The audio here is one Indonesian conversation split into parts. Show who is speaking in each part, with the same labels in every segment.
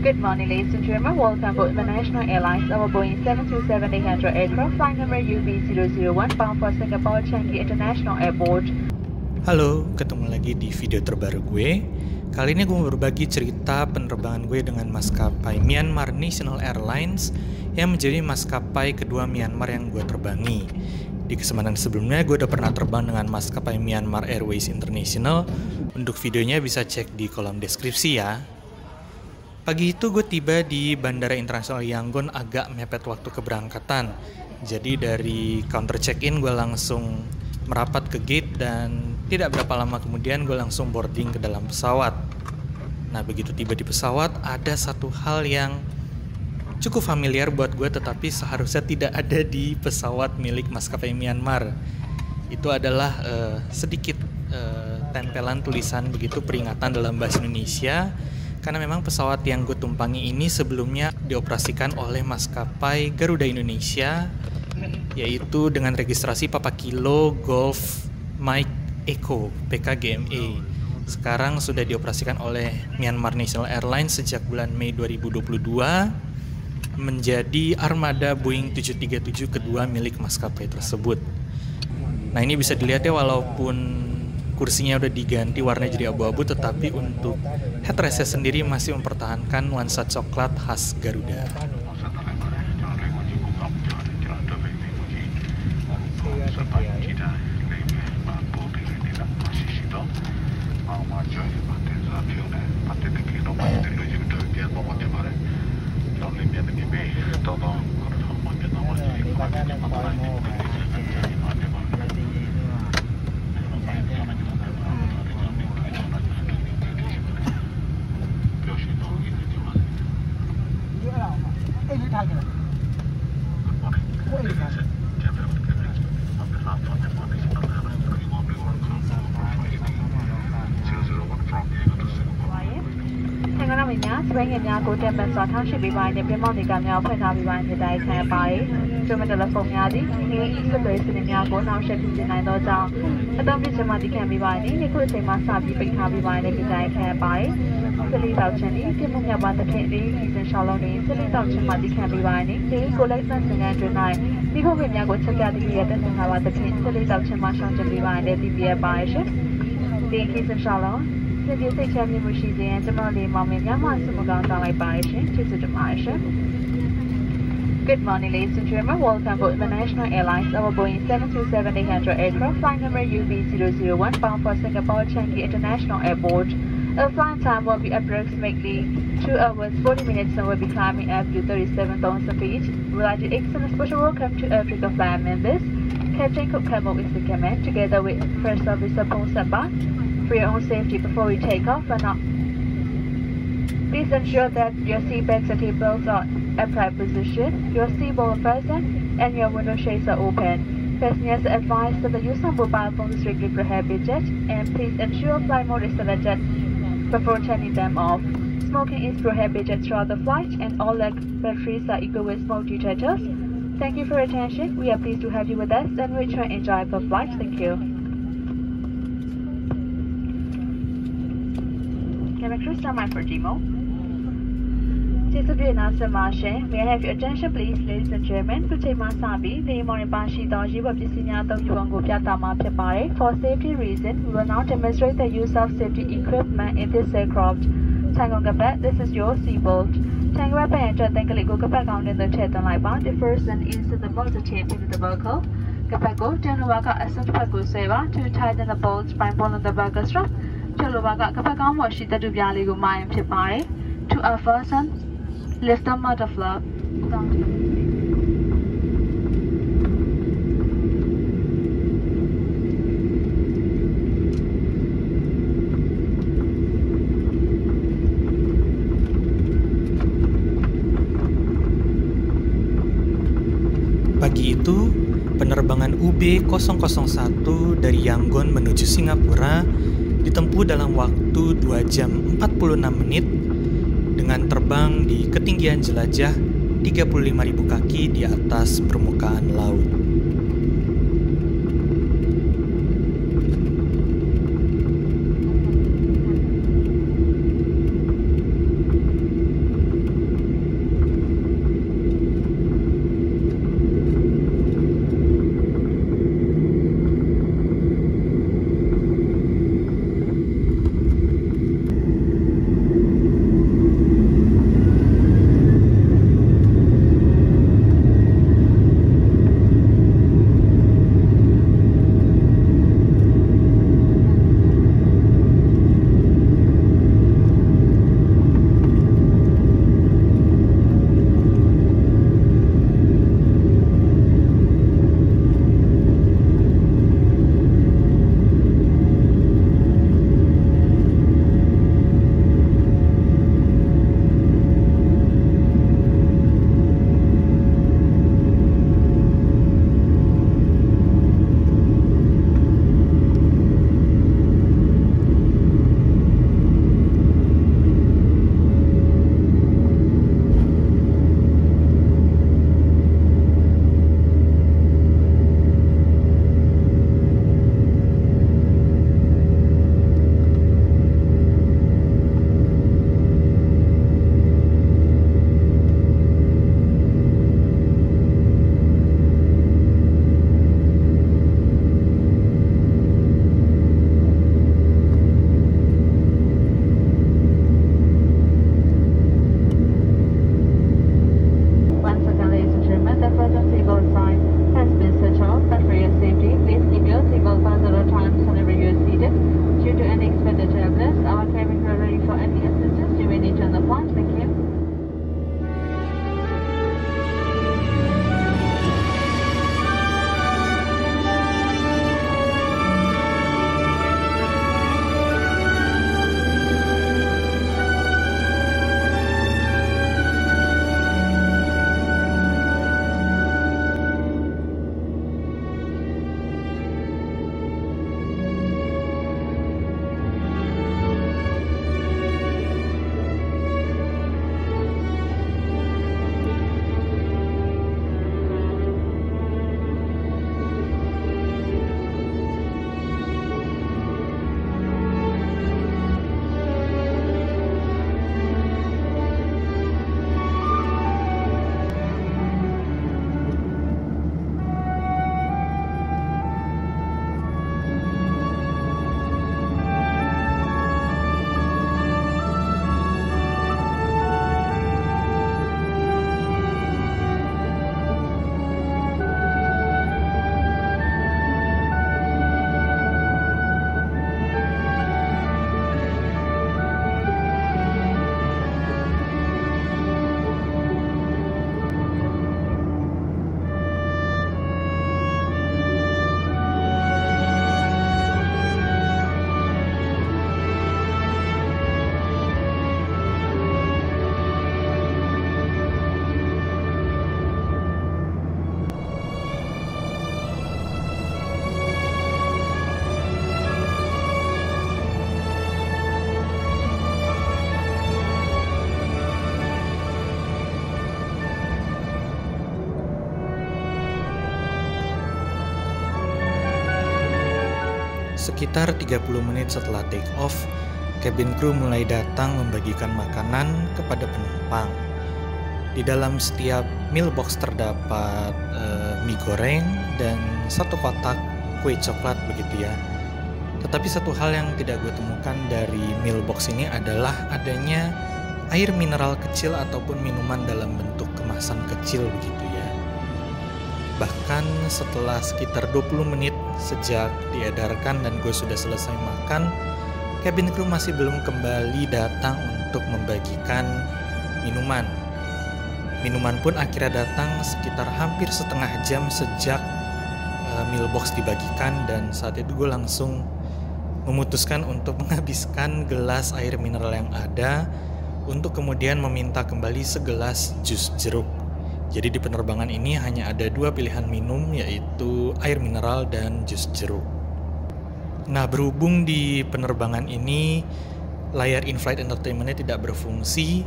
Speaker 1: Good morning, ladies and gentlemen. Welcome aboard International Airlines, our Boeing 727-800 aircraft, flight number UB001, bound for Singapore Changi International Airport.
Speaker 2: Halo, ketemu lagi di video terbaru gue. Kali ini gue mau berbagi cerita penerbangan gue dengan maskapai Myanmar National Airlines yang menjadi maskapai kedua Myanmar yang gue terbangi. Di kesempatan sebelumnya gue udah pernah terbang dengan maskapai Myanmar Airways International. Untuk videonya bisa cek di kolom deskripsi ya. Pagi itu gue tiba di Bandara Internasional Yangon agak mepet waktu keberangkatan. Jadi dari counter check-in gue langsung merapat ke gate dan tidak berapa lama kemudian gue langsung boarding ke dalam pesawat. Nah begitu tiba di pesawat ada satu hal yang cukup familiar buat gue tetapi seharusnya tidak ada di pesawat milik maskapai Myanmar. Itu adalah sedikit tempelan tulisan begitu peringatan dalam bahasa Indonesia. Karena memang pesawat yang gue tumpangi ini sebelumnya dioperasikan oleh maskapai Garuda Indonesia, yaitu dengan registrasi Papa Kilo Golf Mike Echo PKGME. Sekarang sudah dioperasikan oleh Myanmar National Airlines sejak bulan Mei 2022 menjadi armada Boeing 737 kedua milik maskapai tersebut. Nah ini bisa dilihat ya, walaupun kursinya udah diganti warnanya jadi abu-abu, tetapi untuk headrestnya sendiri masih mempertahankan nuansa coklat khas Garuda.
Speaker 1: Sebaiknya aku tempat suatu hasil bimanya memang dikamnya pernah bimanya dari saya baik. Cuma telefonnya di ini sebagai sebenarnya aku nak share di sini do jang. Atau cuma dikamnya bimanya ini aku cuma sabi pernah bimanya dari saya baik. Seli tahu cini kita punya banyak kendi insyaallah ni seli tahu cuma dikamnya bimanya ni kolektor dengan jenai. Di hubungnya aku cakap di dia dan hawa terkini seli tahu cuma share bimanya di dia baik. Di insyaallah. Good morning, ladies and gentlemen. Welcome aboard International Airlines, our Boeing 727-800 aircraft, flight number UB001, bound for Singapore Changi International Airport. Our flight time will be approximately 2 hours 40 minutes and we'll be climbing up to 37,000 feet. We'd like to extend a special welcome to Africa flight members. Captain Cook Campbell is the command, together with First Officer Paul Sabah. For your own safety before we take off and up. Please ensure that your seatbelts and seatbelts are upright position, your seatbelt fastened, and your window shades are open. Passengers are advised that the use of mobile phones is strictly prohibited, and please ensure flight mode is selected before turning them off. Smoking is prohibited throughout the flight, and all leg batteries are equipped with smoke detectors. Thank you for your attention. We are pleased to have you with us, and we try and enjoy the flight. Thank you. May I have your attention please, ladies and gentlemen? For safety reasons, we will now demonstrate the use of safety equipment in this aircraft. This is your seatbelt. The first one is the belt tape into the buckle. To tighten the bolts by pulling the buckle strap. To a fasten, lift the motor flap.
Speaker 2: Pagi itu, penerbangan UB001 dari Yangon menuju Singapura ditempuh dalam waktu 2 jam 46 menit dengan terbang di ketinggian jelajah 35.000 kaki di atas permukaan laut. Sekitar 30 menit setelah take off, cabin crew mulai datang membagikan makanan kepada penumpang. Di dalam setiap meal box terdapat mie goreng dan satu kotak kue coklat begitu ya. Tetapi satu hal yang tidak gue temukan dari meal box ini adalah adanya air mineral kecil ataupun minuman dalam bentuk kemasan kecil begitu ya. Bahkan setelah sekitar 20 menit sejak diedarkan dan gue sudah selesai makan, cabin crew masih belum kembali datang untuk membagikan minuman. Minuman pun akhirnya datang sekitar hampir setengah jam sejak meal box dibagikan, dan saat itu gue langsung memutuskan untuk menghabiskan gelas air mineral yang ada untuk kemudian meminta kembali segelas jus jeruk. Jadi di penerbangan ini hanya ada dua pilihan minum, yaitu air mineral dan jus jeruk. Nah, berhubung di penerbangan ini layar in-flight entertainment-nya tidak berfungsi,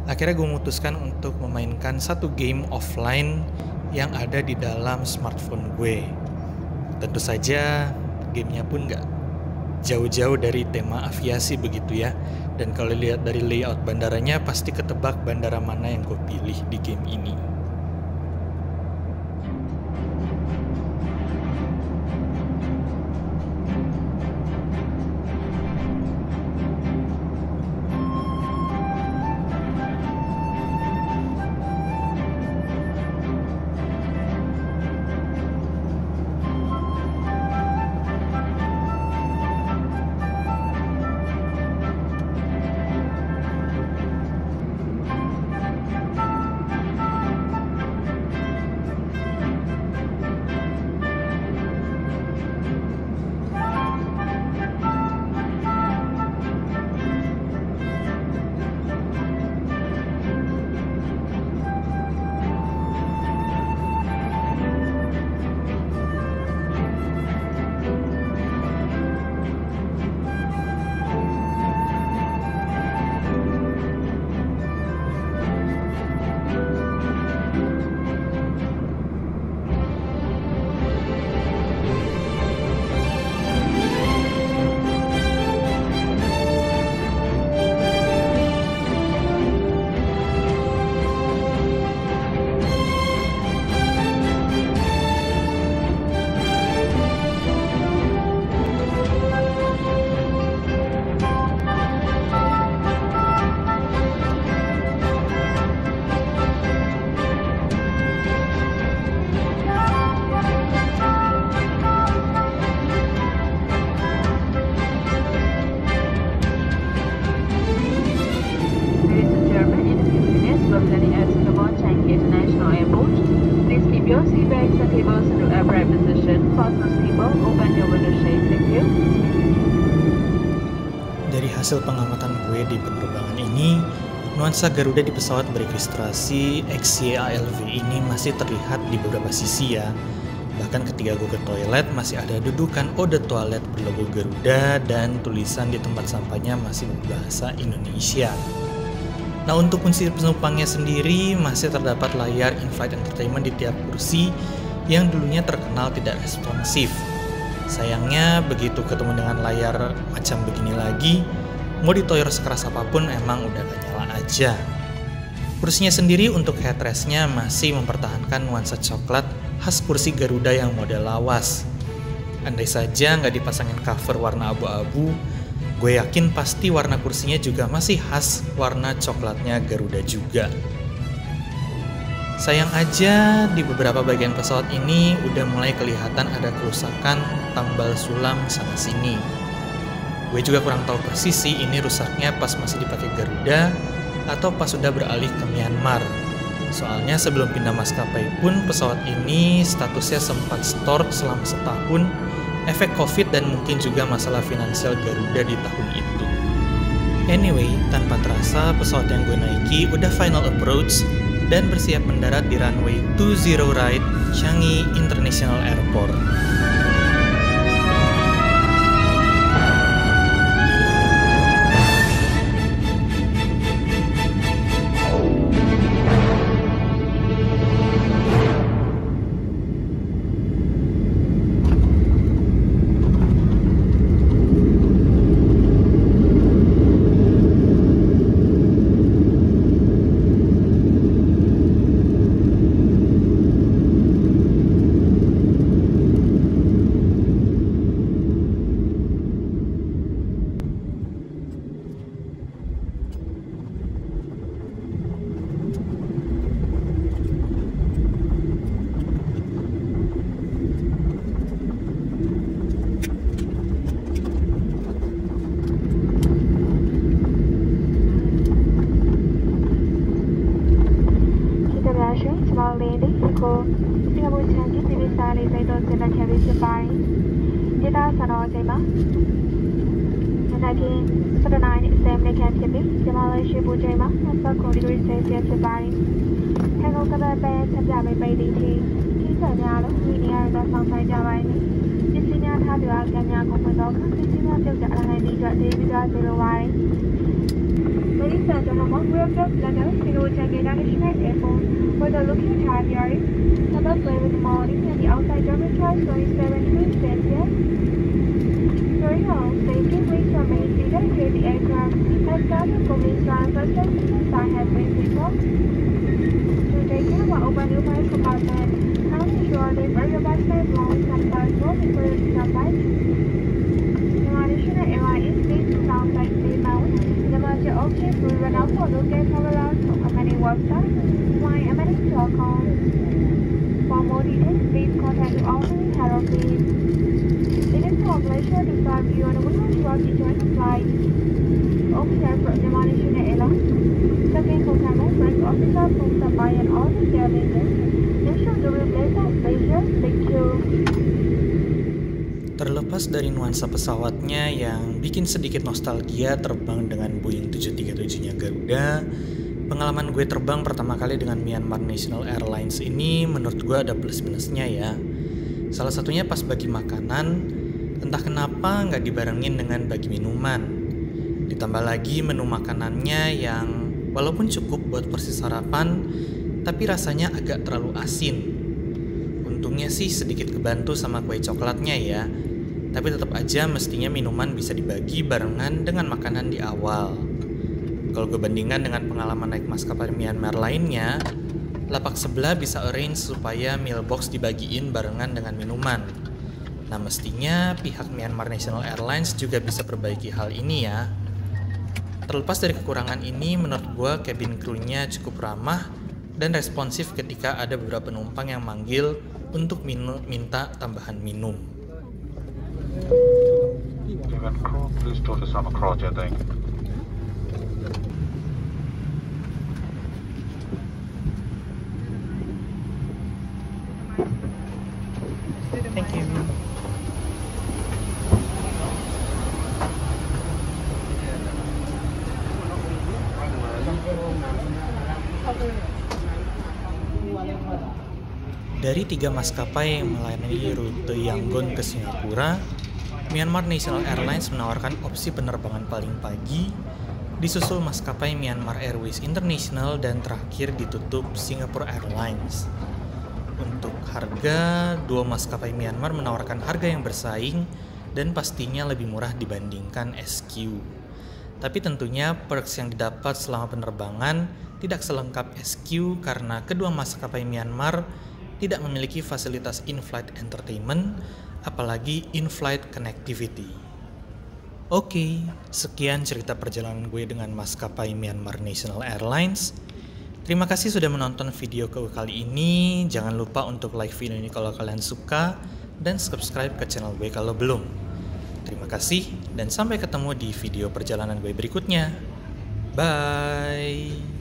Speaker 2: akhirnya gue memutuskan untuk memainkan satu game offline yang ada di dalam smartphone gue. Tentu saja gamenya pun nggak jauh-jauh dari tema aviasi begitu ya. Dan kalau lihat dari layout bandaranya, pasti ketebak bandara mana yang gue pilih di game ini. Dari hasil pengamatan gue di penerbangan ini, nuansa Garuda di pesawat beregistrasi XYALV ini masih terlihat di beberapa sisi ya. Bahkan ketika gue ke toilet masih ada dudukan eau de toilette berlogo Garuda dan tulisan di tempat sampahnya masih berbahasa Indonesia. Nah, untuk kunci penumpangnya sendiri masih terdapat layar in-flight entertainment di tiap kursi yang dulunya terkenal tidak responsif. Sayangnya begitu ketemu dengan layar macam begini lagi, mau ditoyor sekeras apapun emang udah gak nyala aja. Kursinya sendiri untuk headrestnya masih mempertahankan nuansa coklat khas kursi Garuda yang model lawas. Andai saja nggak dipasangin cover warna abu-abu, gue yakin pasti warna kursinya juga masih khas warna coklatnya Garuda juga. Sayang aja di beberapa bagian pesawat ini udah mulai kelihatan ada kerusakan tambal sulam sana sini. Gue juga kurang tahu persis sih ini rusaknya pas masih dipakai Garuda atau pas sudah beralih ke Myanmar. Soalnya sebelum pindah maskapai pun pesawat ini statusnya sempat store selama setahun, efek COVID dan mungkin juga masalah finansial Garuda di tahun itu. Anyway, tanpa terasa pesawat yang gue naiki udah final approach dan bersiap mendarat di runway 20 right Changi International Airport.
Speaker 1: International Landing School စင်ကာပူချန်ကီပြည်ပစာလေးစိတ်တော်စင်တာခဲ့ပြီးဖြစ်ပါတယ်။ဒေတာစံတော်ချိန်မှာမနက်ခင်း7:10 မိနစ်ခန့်ဖြစ်ပြီးမြန်မာလက်ရှိပူချိန်မှာ29 degrees Celsius ဖြစ်ပါတယ်။ထိုင်ကုန်ကပတ်ပဲဆက်ပြပေးပြီးသည့်ခီးဆက်များလို့ဒီနေရာတော့ဆောင်ဆိုင်ကြပါတယ်။ပစ္စည်းများထားပြအားကများကိုဖွင့်တော့ပစ္စည်းများပြုတ်ကြအတိုင်းဒီအတွက်ဒေးပြီးသွားစေလိုပါတယ်။ Ladies and gentlemen, we have just landed at Sino Changi International Airport for the looking time here. Number plane with the morning and the outside temperature is 27 degrees Celsius. During our safety, please remain seated with the aircraft and start the police line first and sign has been signaled. To take care of our open new flight compartment, help ensure that your backpack belongs and passport before you become flight. International Airline is based in Southside State Mountain. The major objects will run out for local travelers from Amani website, myamani.com. For more details, please contact the office head office. It is our pleasure to serve you and we wish you to join the flight. Officer from the International Airline, second co-camera, first officer from the and all the services. Ensure to replace our pleasure. Thank you.
Speaker 2: Terlepas dari nuansa pesawatnya yang bikin sedikit nostalgia terbang dengan Boeing 737-nya Garuda, pengalaman gue terbang pertama kali dengan Myanmar National Airlines ini menurut gue ada plus minusnya ya. Salah satunya pas bagi makanan, entah kenapa nggak dibarengin dengan bagi minuman. Ditambah lagi menu makanannya yang walaupun cukup buat porsi sarapan, tapi rasanya agak terlalu asin. Untungnya sih sedikit kebantu sama kue coklatnya ya. Tapi tetap aja mestinya minuman bisa dibagi barengan dengan makanan di awal. Kalau gue bandingkan dengan pengalaman naik maskapai Myanmar lainnya, lapak sebelah bisa arrange supaya meal box dibagiin barengan dengan minuman. Nah mestinya pihak Myanmar National Airlines juga bisa perbaiki hal ini ya. Terlepas dari kekurangan ini, menurut gue cabin crew-nya cukup ramah dan responsif ketika ada beberapa penumpang yang manggil untuk minta tambahan minum.
Speaker 3: Please talk to some crowd, I think.
Speaker 2: Thank you. Dari 3 maskapai yang melayani rute Yangon ke Singapura, Myanmar National Airlines menawarkan opsi penerbangan paling pagi, disusul maskapai Myanmar Airways International dan terakhir ditutup Singapore Airlines. Untuk harga, 2 maskapai Myanmar menawarkan harga yang bersaing dan pastinya lebih murah dibandingkan SQ. Tapi tentunya perks yang didapat selama penerbangan tidak selengkap SQ karena kedua maskapai Myanmar tidak memiliki fasilitas in-flight entertainment, apalagi in-flight connectivity. Oke, sekian cerita perjalanan gue dengan maskapai Myanmar National Airlines. Terima kasih sudah menonton video kali ini. Jangan lupa untuk like video ini kalau kalian suka dan subscribe ke channel gue kalau belum. Terima kasih dan sampai ketemu di video perjalanan gue berikutnya. Bye.